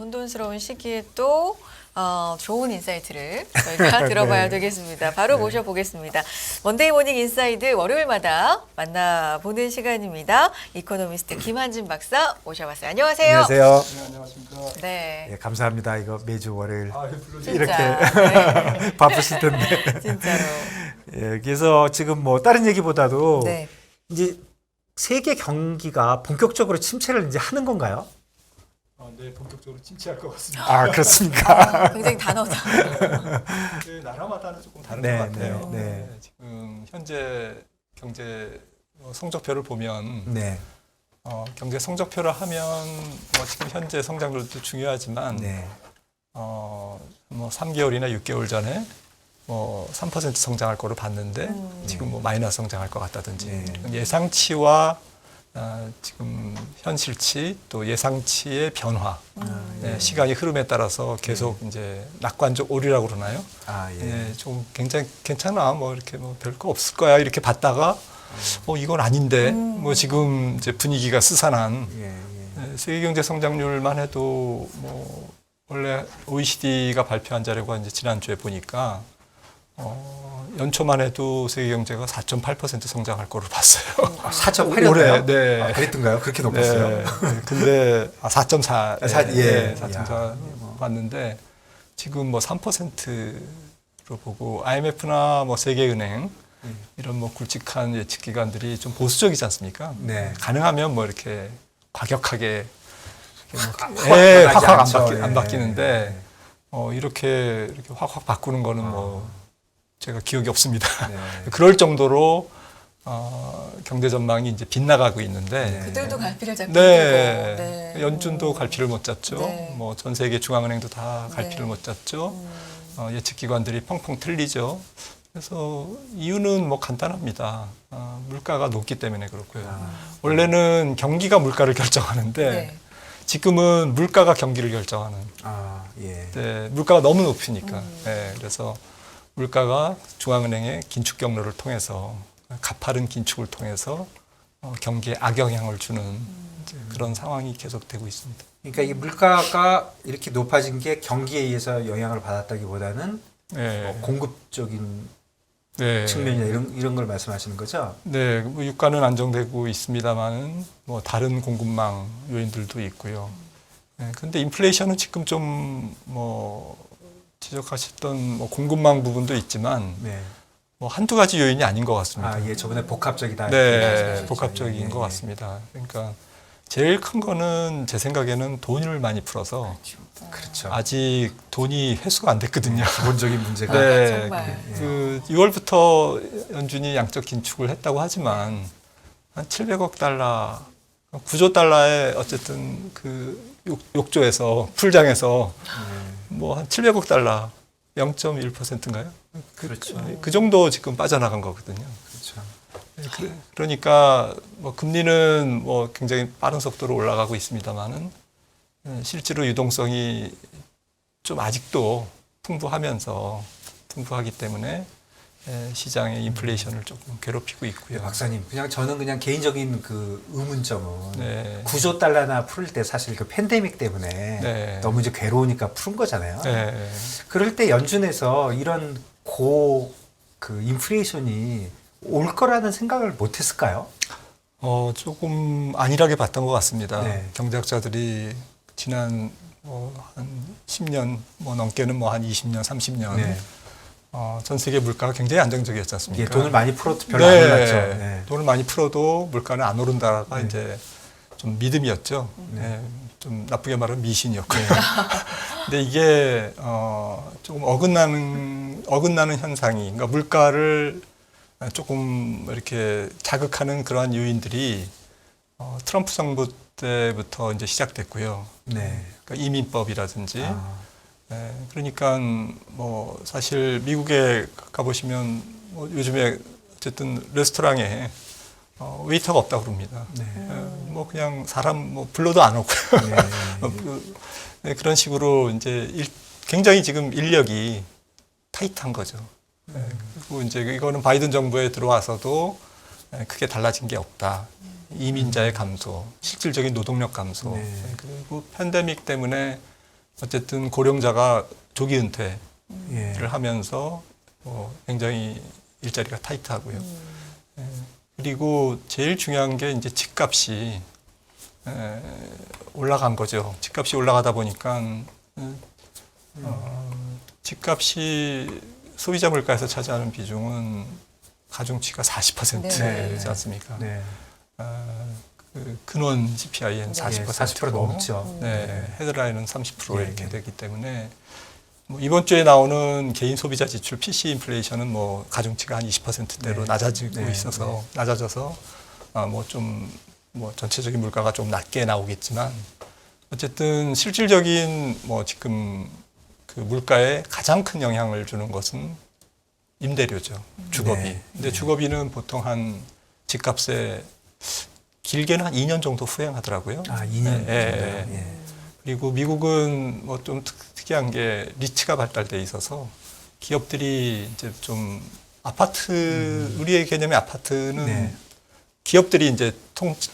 혼돈스러운 시기에 또 좋은 인사이트를 저희가 들어봐야 네. 되겠습니다. 바로 모셔보겠습니다. 먼데이 모닝 인사이드 월요일마다 만나보는 시간입니다. 이코노미스트 김한진 박사 모셔봤어요. 안녕하세요. 안녕하세요. 네, 안녕하십니까. 네. 예, 감사합니다. 이거 매주 월요일 불러주셔서 이렇게 네. 바쁘실 텐데. 진짜로. 예, 그래서 지금 뭐 다른 얘기보다도 네. 이제 세계 경기가 본격적으로 침체를 이제 하는 건가요? 네, 본격적으로 침체할 것 같습니다. 아, 그렇습니까? 굉장히 단어다. 네, 나라마다는 조금 다른 네, 것 같아요. 네, 네. 지금 현재 경제 성적표를 보면 네. 경제 성적표를 하면 뭐 지금 현재 성장률도 중요하지만 네. 뭐 3개월이나 6개월 전에 뭐 3% 성장할 거로 봤는데 지금 뭐 마이너스 성장할 것 같다든지 예상치와 지금 현실치 또 예상치의 변화, 네, 시간이 흐름에 따라서 계속 이제 낙관적 오류라고 그러나요? 아, 예. 네, 좀 굉장히 괜찮아, 뭐 이렇게 뭐 별거 없을 거야 이렇게 봤다가 이건 아닌데 뭐 지금 이제 분위기가 스산한 예, 예. 네, 세계 경제 성장률만 해도 뭐 원래 OECD가 발표한 자료가 이제 지난주에 보니까 연초만 해도 세계 경제가 4.8% 성장할 거로 봤어요. 4.8이었나요? 올해, 네. 아, 그랬던가요? 그렇게 높았어요? 네. 근데 4.4. 예. 4.4 봤는데 지금 뭐 3%로 보고 IMF나 뭐 세계은행 이런 뭐 굵직한 예측 기관들이 좀 보수적이지 않습니까? 네. 가능하면 뭐 이렇게 과격하게 확 확 안 예. 바뀌는데 이렇게 확 바꾸는 거는 뭐 제가 기억이 없습니다. 네. 그럴 정도로 경제 전망이 이제 빗나가고 있는데 그들도 갈피를 잡고 네. 네. 연준도 갈피를 못 잡죠. 네. 뭐 전 세계 중앙은행도 다 네. 갈피를 못 잡죠. 예측 기관들이 펑펑 틀리죠. 그래서 이유는 뭐 간단합니다. 물가가 높기 때문에 그렇고요. 원래는 경기가 물가를 결정하는데 네. 지금은 물가가 경기를 결정하는. 아, 예. 네, 물가가 너무 높으니까. 네, 그래서 물가가 중앙은행의 긴축 경로를 통해서 가파른 긴축을 통해서 경기에 악영향을 주는 이제 그런 상황이 계속되고 있습니다. 그러니까 이 물가가 이렇게 높아진 게 경기에 의해서 영향을 받았다기보다는 네, 뭐 공급적인 네, 측면이나 이런 걸 말씀하시는 거죠? 네, 뭐 유가는 안정되고 있습니다만은 뭐 다른 공급망 요인들도 있고요. 네, 근데 인플레이션은 지금 좀 뭐 지적하셨던 뭐 공급망 부분도 있지만 네. 뭐 한두 가지 요인이 아닌 것 같습니다. 아, 예, 저번에 복합적이다. 네, 말씀하셨죠. 복합적인 예, 것 예. 같습니다. 그러니까 제일 큰 거는 제 생각에는 돈을 많이 풀어서 그렇죠. 아직 돈이 회수가 안 됐거든요. 기본적인 문제가. 네, 정말. 그 6월부터 연준이 양적 긴축을 했다고 하지만 한 700억 달러, 9조 달러의 어쨌든 그 욕조에서 풀장에서 뭐 한 700억 달러, 0.1%인가요? 그렇죠. 그 정도 지금 빠져나간 거거든요. 그렇죠. 그러니까 뭐 금리는 뭐 굉장히 빠른 속도로 올라가고 있습니다만은 실제로 유동성이 좀 아직도 풍부하기 때문에 시장의 인플레이션을 조금 괴롭히고 있고요. 네, 박사님, 저는 그냥 개인적인 그 의문점은 네. 9조 달러나 풀 때 사실 그 팬데믹 때문에 네. 너무 이제 괴로우니까 푸른 거잖아요. 네. 그럴 때 연준에서 이런 그 인플레이션이 올 거라는 생각을 못 했을까요? 조금 안일하게 봤던 것 같습니다. 네. 경제학자들이 지난 한 10년 넘게는 한 20년, 30년 네. 전 세계 물가가 굉장히 안정적이었지 않습니까? 예, 돈을 많이 풀어도 별로 안 올랐죠. 네. 돈을 많이 풀어도 물가는 안 오른다가 이제 좀 믿음이었죠. 네. 좀 나쁘게 말하면 미신이었고요. 근데 이게 조금 어긋나는 현상이, 그러니까 물가를 조금 이렇게 자극하는 그러한 요인들이 트럼프 정부 때부터 이제 시작됐고요. 네. 그러니까 이민법이라든지. 아, 그러니까 뭐 사실 미국에 가보시면 뭐 요즘에 어쨌든 레스토랑에 웨이터가 없다고 그럽니다. 네. 뭐 그냥 사람 뭐 불러도 안 오고요. 네. 네, 그런 식으로 이제 굉장히 지금 인력이 타이트한 거죠. 그리고 이제 이거는 바이든 정부에 들어와서도 크게 달라진 게 없다. 이민자의 감소, 실질적인 노동력 감소, 네. 그리고 팬데믹 때문에 어쨌든 고령자가 조기 은퇴를 예. 하면서 굉장히 일자리가 타이트하고요. 예, 그리고 제일 중요한 게 이제 집값이 올라간 거죠. 집값이 올라가다 보니까 집값이 소비자 물가에서 차지하는 비중은 가중치가 40%지 네. 않습니까? 네. 그 근원 CPI는 40% 40% 넘죠. 네, 헤드라인은 30% 네, 이렇게 네. 되기 때문에 뭐 이번 주에 나오는 개인 소비자 지출 PC 인플레이션은 뭐 가중치가 한 20%대로 네. 낮아지고 네, 있어서 낮아져서 뭐 좀 뭐 전체적인 물가가 좀 낮게 나오겠지만 어쨌든 실질적인 뭐 지금 그 물가에 가장 큰 영향을 주는 것은 임대료죠. 주거비. 네. 근데 네. 주거비는 보통 한 집값에 길게는 한 2년 정도 후행하더라고요. 아, 2년. 예, 정도요? 예. 그리고 미국은 뭐 좀 특이한 게 리츠가 발달돼 있어서 기업들이 이제 좀 아파트 우리의 개념의 아파트는 네. 기업들이 이제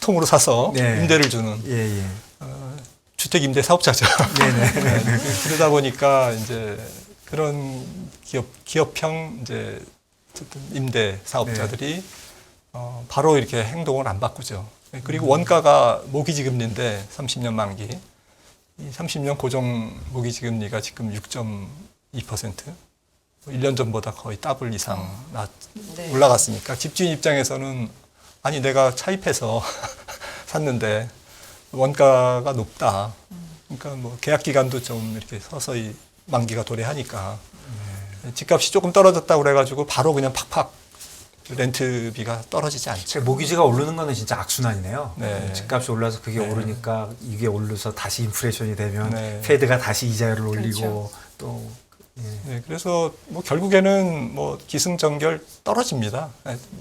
통으로 사서 네. 임대를 주는 예, 예. 주택 임대 사업자죠. 네네. 네, 그러다 보니까 이제 그런 기업형 이제 어쨌든 임대 사업자들이 바로 이렇게 행동을 안 바꾸죠. 그리고 원가가 모기지금리인데 30년 만기, 이 30년 고정 모기지금리가 지금 6.2%, 1년 전보다 거의 더블 이상 네. 올라갔으니까 집주인 입장에서는 아니 내가 차입해서 샀는데 원가가 높다. 그러니까 뭐 계약 기간도 좀 이렇게 서서히 만기가 도래하니까 집값이 조금 떨어졌다고 그래가지고 바로 그냥 팍팍 렌트비가 떨어지지 않죠. 모기지가 오르는 거는 진짜 악순환이네요. 네. 집값이 올라서 그게 네. 오르니까 이게 오르서 다시 인플레이션이 되면 네. 페드가 다시 이자를 올리고 그렇죠. 또 예. 네, 그래서 뭐 결국에는 뭐 기승전결 떨어집니다.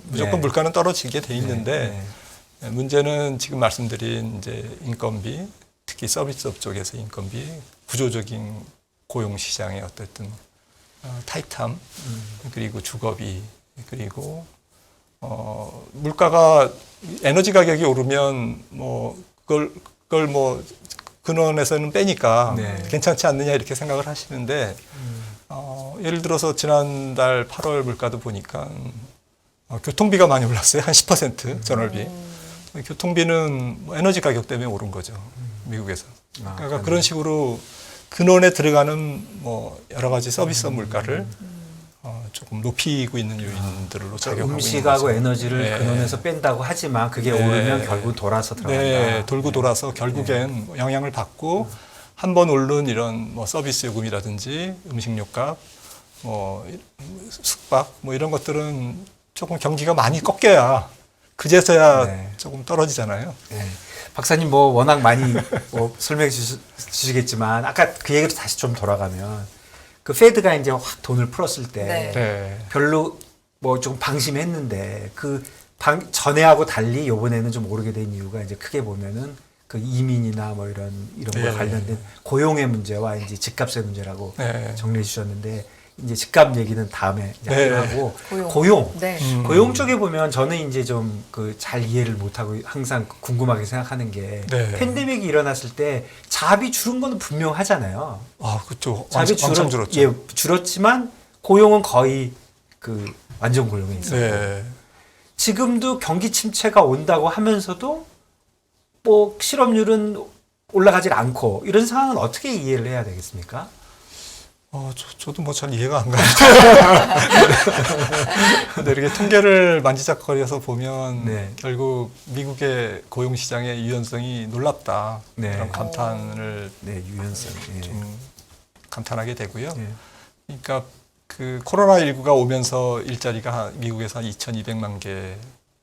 무조건 네. 물가는 떨어지게 돼 있는데 네. 네, 문제는 지금 말씀드린 이제 인건비, 특히 서비스업 쪽에서 인건비, 구조적인 고용 시장의 어쨌든 타이트함, 그리고 주거비, 그리고 물가가 에너지 가격이 오르면 뭐 그걸 뭐 근원에서는 빼니까 네. 괜찮지 않느냐 이렇게 생각을 하시는데 예를 들어서 지난달 8월 물가도 보니까 교통비가 많이 올랐어요. 한 10% 전월비. 교통비는 뭐 에너지 가격 때문에 오른 거죠. 미국에서. 그러니까 그런 식으로 근원에 들어가는 뭐 여러 가지 서비스 물가를 조금 높이고 있는 요인들로 작용하고 있는 음식하고 거죠. 에너지를 네. 근원에서 뺀다고 하지만 그게 네. 오르면 결국 돌아서 들어간다. 네, 돌고 돌아서 결국엔 뭐 영향을 받고 한 번 오른 이런 뭐 서비스 요금이라든지 음식료값, 뭐 숙박 뭐 이런 것들은 조금 경기가 많이 꺾여야 그제서야 네. 조금 떨어지잖아요. 네. 박사님 뭐 워낙 많이 뭐 설명해 주시겠지만 아까 그 얘기로 다시 좀 돌아가면 그 페드가 이제 확 돈을 풀었을 때 네. 네. 별로 뭐 좀 방심했는데 그 전에하고 달리 요번에는 좀 오르게 된 이유가 이제 크게 보면은 그 이민이나 뭐 이런 거에 네. 관련된 고용의 문제와 이제 집값의 문제라고 네. 정리해 주셨는데 이제 집값 얘기는 다음에 이제 네. 하고 고용. 고용. 네. 고용 쪽에 보면 저는 이제 좀 그 잘 이해를 못하고 항상 궁금하게 생각하는 게 네. 팬데믹이 일어났을 때 잡이 줄은 거는 분명하잖아요. 아, 그렇죠. 잡이 왕창 줄었죠. 예, 줄었지만 고용은 거의 그 완전 고용에 있어요. 네. 지금도 경기 침체가 온다고 하면서도 뭐 실업률은 올라가질 않고 이런 상황은 어떻게 이해를 해야 되겠습니까? 저도 뭐 잘 이해가 안 가요. 근데 이렇게 통계를 만지작거려서 보면 네. 결국 미국의 고용시장의 유연성이 놀랍다. 네. 그런 감탄을 네, 유연성. 예. 좀 감탄하게 되고요. 예. 그러니까 그 코로나19가 오면서 일자리가 미국에서 한 2,200만 개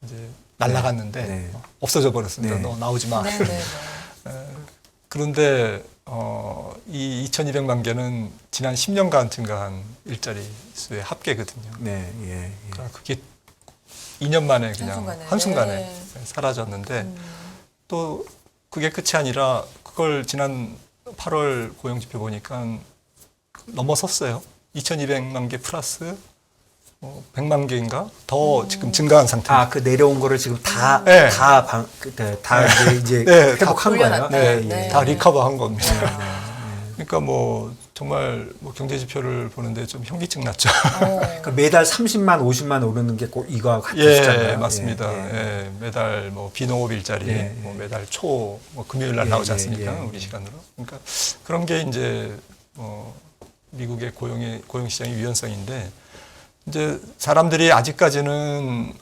이제 날아갔는데 네. 없어져 버렸습니다. 네. 너 나오지 마. 네, 네, 네. 그런데 이 2,200만 개는 지난 10년간 증가한 일자리 수의 합계거든요. 네, 예, 예. 그러니까 그게 2년 만에 그냥 한순간에. 한순간에 네. 사라졌는데 또 그게 끝이 아니라 그걸 지난 8월 고용지표 보니까 넘어섰어요. 2,200만 개 플러스 100만 개인가 더 지금 증가한 상태. 아, 그 내려온 거를 지금 다 네. 다 이제 네, 회복한 다 거예요. 돌려놨다. 네, 네. 다 리커버한 겁니다. 그러니까 뭐 정말 뭐 경제 지표를 보는데 좀 현기증 났죠. 그러니까 매달 30만, 50만 오르는 게 꼭 이거와 같은 예, 숫자인가요? 맞습니다. 예, 예. 예, 매달 뭐 비농업 일자리, 예, 예. 뭐 매달 초, 뭐 금요일 날 예, 나오지 예, 않습니까? 예. 우리 시간으로. 그러니까 그런 게 이제 미국의 고용 시장의 유연성인데 이제 사람들이 아직까지는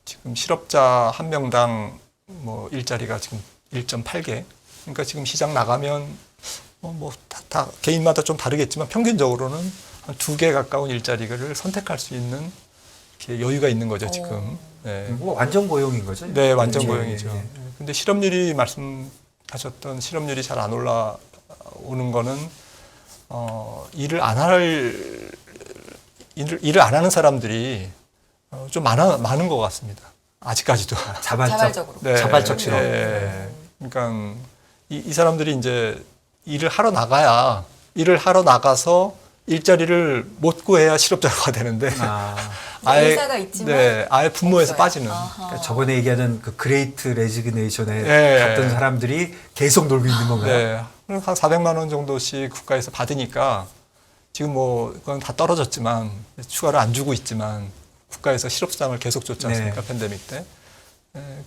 지금 실업자 한 명당 뭐 일자리가 지금 1.8개. 그러니까 지금 시장 나가면 뭐 다 개인마다 좀 다르겠지만 평균적으로는 한 2개 가까운 일자리를 선택할 수 있는 이렇게 여유가 있는 거죠, 지금. 네. 뭐 완전 고용인 거죠? 네, 완전 예, 고용이죠. 예. 근데 실업률이 말씀하셨던 실업률이 잘 안 올라오는 거는 일을 안 하는 사람들이 좀 많은 것 같습니다. 아직까지도. 자발적으로. 네, 자발적 실업. 네. 그러니까 이 사람들이 이제 일을 하러 나가서 일자리를 못 구해야 실업자가 되는데 의사가 있지만 아예 분모에서 없어요. 빠지는. 그러니까 저번에 얘기하는 그 그레이트 레지그네이션에 네. 갔던 사람들이 계속 놀고 있는 건가요? 네. 한 400만 원 정도씩 국가에서 받으니까 지금 뭐 그건 다 떨어졌지만 추가로 안 주고 있지만 국가에서 실업수당을 계속 줬지 않습니까? 네. 팬데믹 때.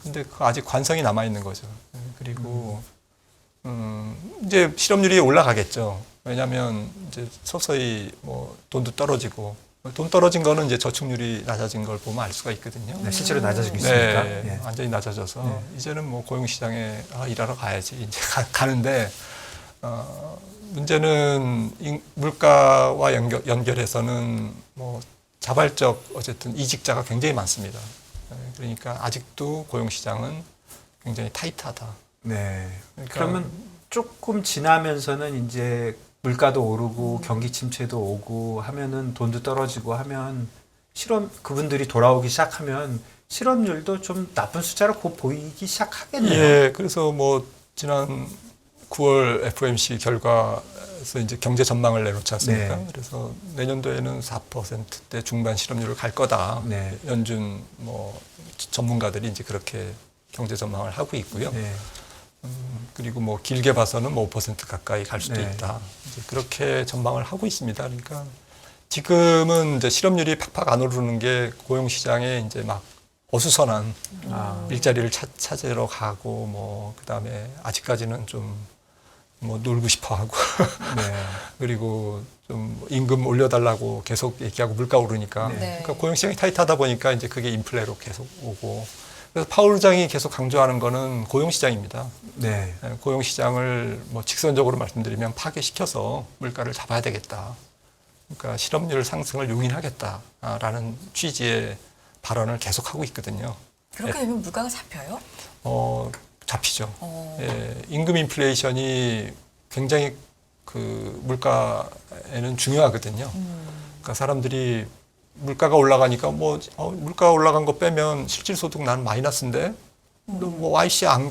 근데 아직 관성이 남아 있는 거죠. 그리고 이제 실업률이 올라가겠죠. 왜냐하면 이제 서서히 뭐 돈도 떨어지고 돈 떨어진 거는 이제 저축률이 낮아진 걸 보면 알 수가 있거든요. 네, 실제로 낮아지고 있으니까. 네, 예. 완전히 낮아져서 네. 이제는 뭐 고용시장에 일하러 가야지 이제 가는데 문제는 물가와 연결해서는 뭐 자발적 어쨌든 이직자가 굉장히 많습니다. 그러니까 아직도 고용시장은 굉장히 타이트하다. 네. 그러니까 그러면 조금 지나면서는 이제 물가도 오르고 경기 침체도 오고 하면은 돈도 떨어지고 하면 그분들이 돌아오기 시작하면 실업률도 좀 나쁜 숫자로 곧 보이기 시작하겠네요. 예, 그래서 뭐 지난 9월 FOMC 결과에서 이제 경제 전망을 내놓지 않습니까? 네. 그래서 내년도에는 4%대 중반 실업률을 갈 거다. 네. 연준 뭐 전문가들이 이제 그렇게 경제 전망을 하고 있고요. 네. 그리고 뭐 길게 봐서는 뭐 5% 가까이 갈 수도 네. 있다. 이제 그렇게 전망을 하고 있습니다. 그러니까 지금은 이제 실업률이 팍팍 안 오르는 게 고용 시장에 이제 막 어수선한 일자리를 찾으러 가고 뭐 그다음에 아직까지는 좀 뭐 놀고 싶어 하고 네. 그리고 좀 임금 올려달라고 계속 얘기하고 물가 오르니까 네. 그러니까 고용 시장이 타이트하다 보니까 이제 그게 인플레로 계속 오고 그래서 파월 의장이 계속 강조하는 거는 고용 시장입니다. 네. 고용 시장을 뭐 직선적으로 말씀드리면 파괴시켜서 물가를 잡아야 되겠다. 그러니까 실업률 상승을 용인하겠다라는 취지의 발언을 계속하고 있거든요. 그렇게 되면 물가가 잡혀요? 잡히죠. 예, 임금 인플레이션이 굉장히 그 물가에는 중요하거든요. 그러니까 사람들이 물가가 올라가니까 뭐 물가 올라간 거 빼면 실질소득 나는 마이너스인데 뭐 YC 안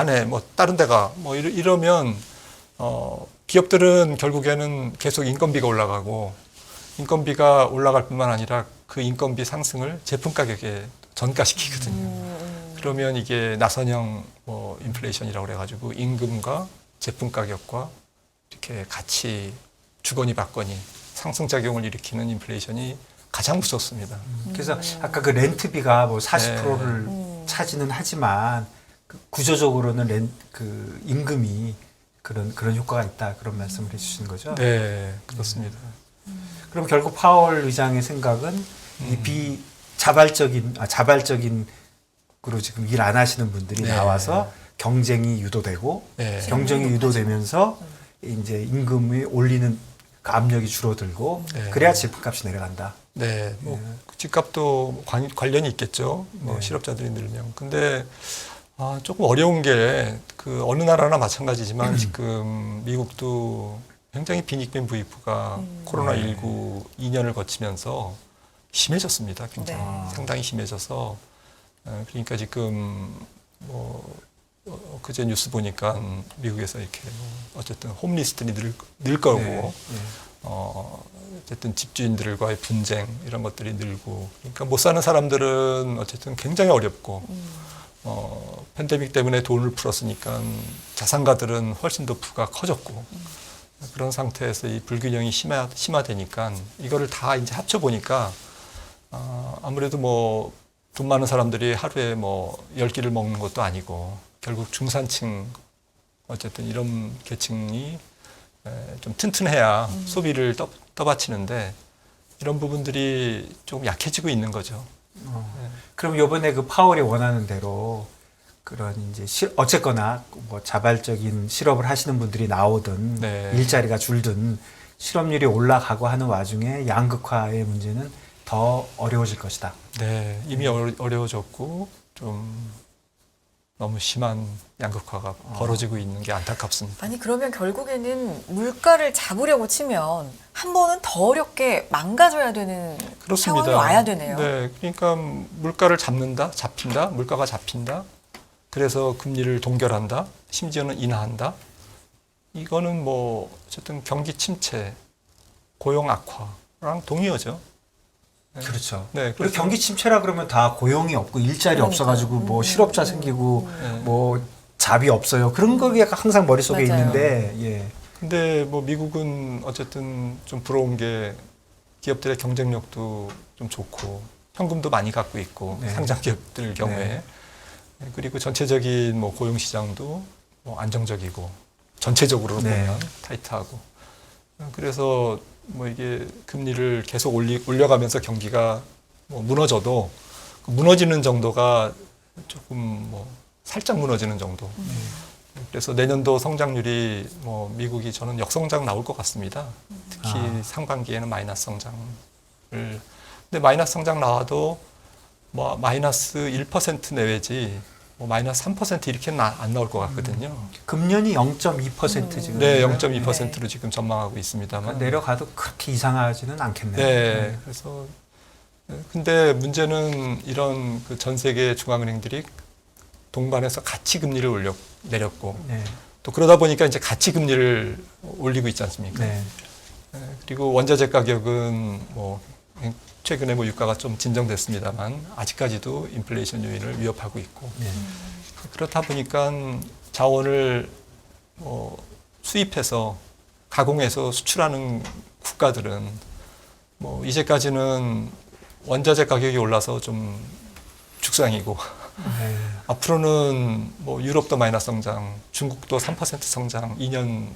해. 뭐 다른 데가 뭐 이러면 기업들은 결국에는 계속 인건비가 올라가고 인건비가 올라갈 뿐만 아니라 그 인건비 상승을 제품 가격에 전가시키거든요. 그러면 이게 나선형 뭐 인플레이션이라고 그래가지고 임금과 제품 가격과 이렇게 같이 주거니 받거니 상승작용을 일으키는 인플레이션이 가장 무섭습니다. 그래서 아까 그 렌트비가 뭐 40%를 차지는 하지만 그 구조적으로는 그 임금이 그런 효과가 있다 그런 말씀을 해주시는 거죠. 네, 그렇습니다. 그럼 결국 파월 의장의 생각은 이 자발적인 그로 지금 일 안 하시는 분들이 네. 나와서 경쟁이 유도되고 네. 경쟁이 유도되면서 이제 임금이 올리는 그 압력이 줄어들고 네. 그래야 제품값이 내려간다. 네, 뭐 집값도 관련이 있겠죠. 뭐 네. 실업자들이 늘면. 근데 조금 어려운 게 그 어느 나라나 마찬가지지만 지금 미국도 굉장히 빈익빈 부익부가 코로나19 2년을 거치면서 심해졌습니다. 굉장히 상당히 심해져서 그러니까 지금 뭐 그제 뉴스 보니까 미국에서 이렇게 뭐 어쨌든 홈리스트니 늘 거고 네. 어쨌든 집주인들과의 분쟁 이런 것들이 늘고 그러니까 못 사는 사람들은 어쨌든 굉장히 어렵고 팬데믹 때문에 돈을 풀었으니까 자산가들은 훨씬 더 부가 커졌고 그런 상태에서 이 불균형이 심화되니까 이거를 다 이제 합쳐 보니까 아무래도 뭐 돈 많은 사람들이 하루에 뭐 10끼를 먹는 것도 아니고 결국 중산층 어쨌든 이런 계층이 좀 튼튼해야 소비를 떠받치는데 이런 부분들이 조금 약해지고 있는 거죠. 그럼 요번에 그 파월이 원하는 대로 그런 이제 어쨌거나 뭐 자발적인 실업을 하시는 분들이 나오든 네. 일자리가 줄든 실업률이 올라가고 하는 와중에 양극화의 문제는 더 어려워질 것이다. 네, 이미 어려워졌고 좀 너무 심한 양극화가 벌어지고 있는 게 안타깝습니다. 아니 그러면 결국에는 물가를 잡으려고 치면 한 번은 더 어렵게 망가져야 되는 그렇습니다. 상황이 와야 되네요. 네, 그러니까 물가를 잡힌다, 물가가 잡힌다. 그래서 금리를 동결한다, 심지어는 인하한다. 이거는 뭐 어쨌든 경기 침체, 고용 악화랑 동의어죠. 네. 그렇죠. 네, 그리고 경기 침체라 그러면 다 고용이 없고 일자리 그러니까요. 없어가지고 뭐 실업자 생기고 네. 뭐 잡이 없어요. 그런 게 항상 머릿속에 맞아요. 있는데 예. 근데 뭐 미국은 어쨌든 좀 부러운 게 기업들의 경쟁력도 좀 좋고 현금도 많이 갖고 있고 네. 상장 기업들 경우에 네. 그리고 전체적인 뭐 고용 시장도 뭐 안정적이고 전체적으로 네. 보면 타이트하고 그래서 뭐 이게 금리를 계속 올려가면서 경기가 뭐 무너져도 그 무너지는 정도가 조금 뭐 살짝 무너지는 정도. 그래서 내년도 성장률이 뭐 미국이 저는 역성장 나올 것 같습니다. 특히 상반기에는 마이너스 성장을. 근데 마이너스 성장 나와도 뭐 마이너스 1% 내외지 뭐 마이너스 3% 이렇게는 안 나올 것 같거든요. 금년이 0.2% 지금. 네, 0.2%로 지금 전망하고 있습니다만. 내려가도 그렇게 이상하지는 않겠네요. 네, 그래서 근데 문제는 이런 그 전 세계 중앙은행들이 동반해서 같이 금리를 내렸고 네. 또 그러다 보니까 이제 같이 금리를 올리고 있지 않습니까? 네. 그리고 원자재 가격은 뭐 최근에 뭐 유가가 좀 진정됐습니다만 아직까지도 인플레이션 요인을 위협하고 있고 네. 그렇다 보니까 자원을 뭐 수입해서 가공해서 수출하는 국가들은 뭐 이제까지는 원자재 가격이 올라서 좀 죽상이고 네. 앞으로는 뭐 유럽도 마이너스 성장, 중국도 3% 성장, 2년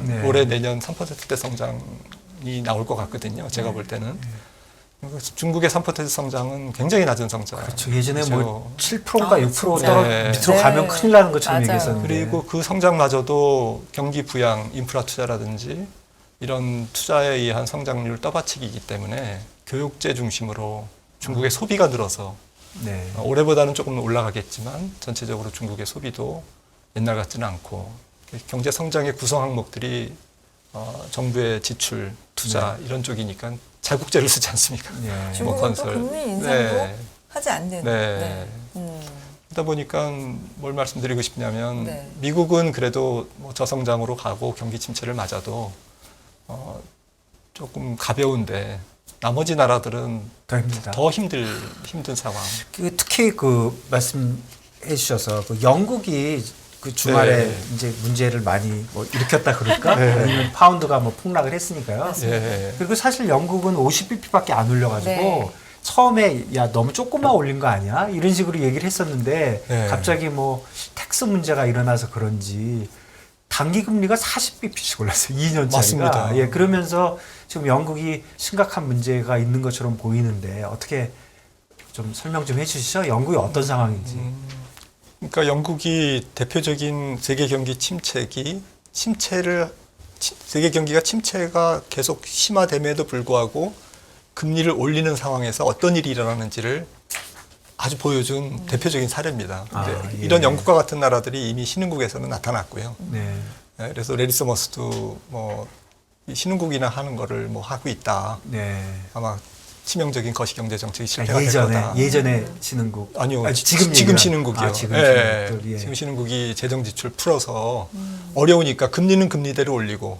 네. 올해 내년 3%대 성장이 나올 것 같거든요. 제가 볼 때는. 그래서 중국의 3% 성장은 굉장히 낮은 성장. 그렇죠. 예전에 그죠? 뭐 7%인가 6% 떨어 네. 밑으로 네. 가면 큰일 나는 것처럼 맞아요. 얘기했었는데. 그리고 그 성장마저도 경기 부양, 인프라 투자라든지 이런 투자에 의한 성장률 떠받치기이기 때문에 교육제 중심으로 중국의 소비가 늘어서 네. 올해보다는 조금 올라가겠지만 전체적으로 중국의 소비도 옛날 같지는 않고 경제 성장의 구성 항목들이 정부의 지출, 투자 이런 쪽이니까 자국제를 쓰지 않습니까? 네. 중국은 또 금리 인상도 네. 하지 않는. 네. 음. 그러다 보니까 뭘 말씀드리고 싶냐면 네. 미국은 그래도 뭐 저성장으로 가고 경기 침체를 맞아도 조금 가벼운데 나머지 나라들은 더 힘들다. 더 힘든 상황. 특히 그 말씀해 주셔서 그 영국이 그 주말에 네. 이제 문제를 많이 뭐 일으켰다 그럴까? 네. 아니면 파운드가 뭐 폭락을 했으니까요. 예. 그리고 사실 영국은 50bp밖에 안 올려가지고 네. 처음에 야 너무 조금만 올린 거 아니야? 이런 식으로 얘기를 했었는데 네. 갑자기 뭐 텍스 문제가 일어나서 그런지 단기 금리가 40bp씩 올랐어요. 2년짜리가. 맞습니다. 예, 그러면서 지금 영국이 심각한 문제가 있는 것처럼 보이는데 어떻게 좀 설명 좀 해주시죠? 영국이 어떤 상황인지. 그러니까 영국이 대표적인 세계 경기 세계 경기가 침체가 계속 심화됨에도 불구하고 금리를 올리는 상황에서 어떤 일이 일어나는지를 아주 보여준 대표적인 사례입니다. 근데 예. 이런 영국과 같은 나라들이 이미 신흥국에서는 나타났고요. 네. 그래서 레리 서머스도 뭐 신흥국이나 하는 거를 뭐 하고 있다. 네. 아마 치명적인 거시경제 정책이 실패가 될 거다. 예전에 신흥국. 아니요, 지금 지금 신흥국이요. 지금 예, 신흥국들, 예. 지금 신흥국이 재정 지출 풀어서 어려우니까 금리는 금리대로 올리고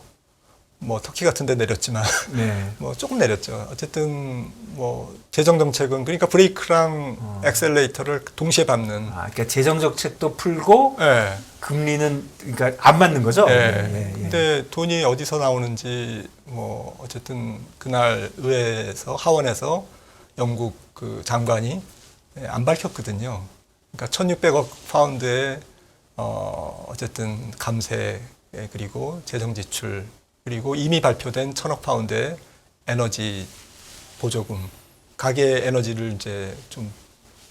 뭐 터키 같은 데 내렸지만 네. 뭐 조금 내렸죠. 어쨌든 뭐 재정 정책은 그러니까 브레이크랑 엑셀레이터를 동시에 밟는. 그러니까 재정 정책도 풀고 예. 금리는 그러니까 안 맞는 거죠. 예. 근데 돈이 어디서 나오는지 뭐 어쨌든 그날 의회에서 하원에서 영국 그 장관이 안 밝혔거든요. 그러니까 1,600억 파운드의 어쨌든 감세 그리고 재정 지출 그리고 이미 발표된 1,000억 파운드의 에너지 보조금, 가계 에너지를 이제 좀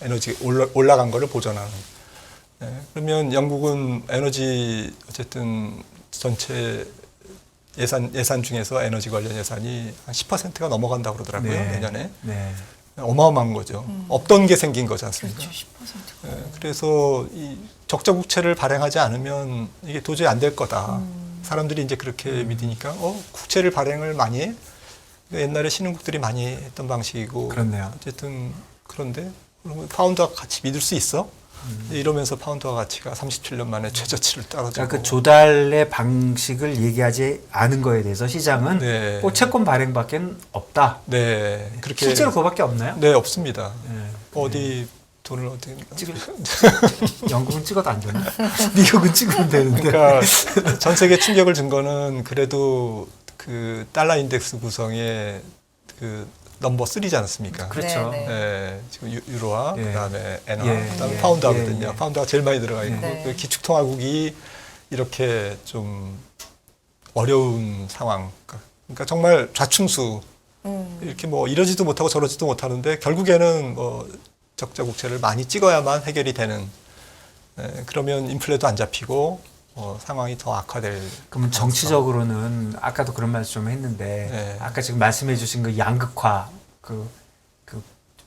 에너지 올라간 거를 보전하는. 그러면 영국은 에너지 어쨌든 전체 예산 중에서 에너지 관련 예산이 한 10%가 넘어간다고 그러더라고요. 네. 내년에. 네. 어마어마한 거죠. 없던 게 생긴 거지 않습니까? 그렇죠. 10%. 그래서 이 적자 국채를 발행하지 않으면 이게 도저히 안 될 거다. 사람들이 이제 그렇게 믿으니까 국채를 발행을 많이 해? 옛날에 신흥국들이 많이 했던 방식이고. 그렇네요. 어쨌든 그런데 그러면 파운드와 같이 믿을 수 있어? 이러면서 파운드와 가치가 37년 만에 최저치를 떨어지고. 그러니까 그 조달의 방식을 얘기하지 않은 거에 대해서 시장은 네. 채권 발행밖에 없다. 네, 그렇게 실제로 그거밖에 없나요? 네, 없습니다. 네. 어디 돈을 어떻게 영국은 찍어도 안 되나? 미국은 찍으면 되는데. 그러니까 전 세계 충격을 준 거는 그래도 그 달러 인덱스 구성의 그 넘버 3지 않습니까? 그렇죠. 네, 네. 네, 지금 유로화, 예. 그다음에 엔화, 예, 그다음에 예, 파운드하거든요. 예, 예. 파운드가 제일 많이 들어가 있고 네. 그 기축통화국이 이렇게 좀 어려운 상황. 그러니까 정말 좌충수. 이렇게 뭐 이러지도 못하고 저러지도 못하는데 결국에는 뭐 적자 국채를 많이 찍어야만 해결이 되는. 그러면 인플레도 안 잡히고 상황이 더 악화될. 그러면 정치적으로는 아까도 그런 말씀 좀 했는데 네. 아까 지금 말씀해주신 그 양극화 그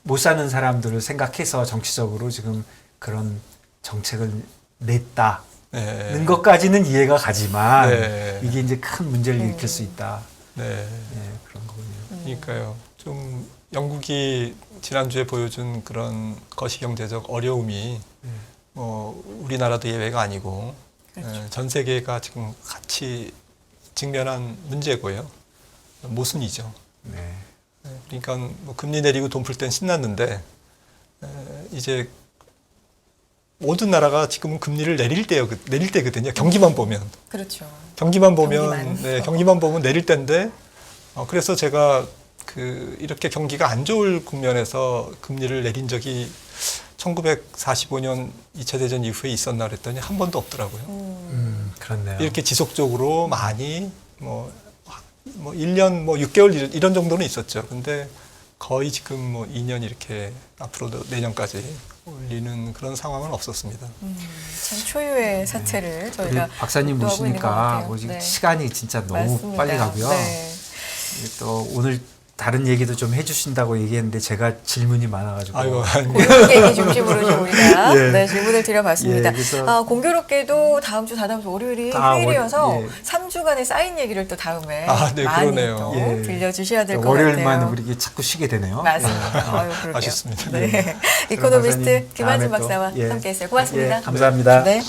못 사는 사람들을 생각해서 정치적으로 지금 그런 정책을 냈다는 네. 것까지는 이해가 가지만 네. 이게 이제 큰 문제를 일으킬 수 있다. 네. 네, 그런 거군요. 그러니까요. 좀 영국이 지난주에 보여준 그런 거시경제적 어려움이 우리나라도 예외가 아니고 그렇죠. 전 세계가 지금 같이 직면한 문제고요. 모순이죠. 네. 그러니까 뭐 금리 내리고 돈 풀 땐 신났는데 이제 모든 나라가 지금은 금리를 내릴 때거든요. 경기만 보면. 그렇죠. 경기만 보면 경기만. 네, 경기만 보면 내릴 때인데 그래서 제가 이렇게 경기가 안 좋을 국면에서 금리를 내린 적이 1945년 2차 대전 이후에 있었나 그랬더니 한 번도 없더라고요. 그렇네요. 이렇게 지속적으로 많이 뭐 1년 6개월 이런 정도는 있었죠. 근데 거의 지금 2년 이렇게 앞으로도 내년까지 올리는 그런 상황은 없었습니다. 참 초유의 사태를 우리 저희가 박사님 목도하고 있는 것 모시니까 같아요. 뭐 지금 네. 시간이 진짜 너무 맞습니다. 빨리 가고요. 네. 또 오늘 다른 얘기도 좀 해주신다고 얘기했는데 제가 질문이 많아가지고 아이고, 고용 얘기 중심으로 좀 우리가 예. 네, 질문을 드려봤습니다. 예, 그래서 공교롭게도 다음 주 다다음 주 월요일이 아, 휴일이어서 예. 3주간의 쌓인 얘기를 또 다음에 네, 많이 그러네요. 또 예. 들려주셔야 될 것 월요일만 같아요. 우리 자꾸 쉬게 되네요. 맞습니다. 아유, 그러게요. 아쉽습니다. 네. 그럼 이코노미스트 박사님, 김한진 다음에 또, 박사와 예. 함께했어요. 고맙습니다. 예, 감사합니다. 네.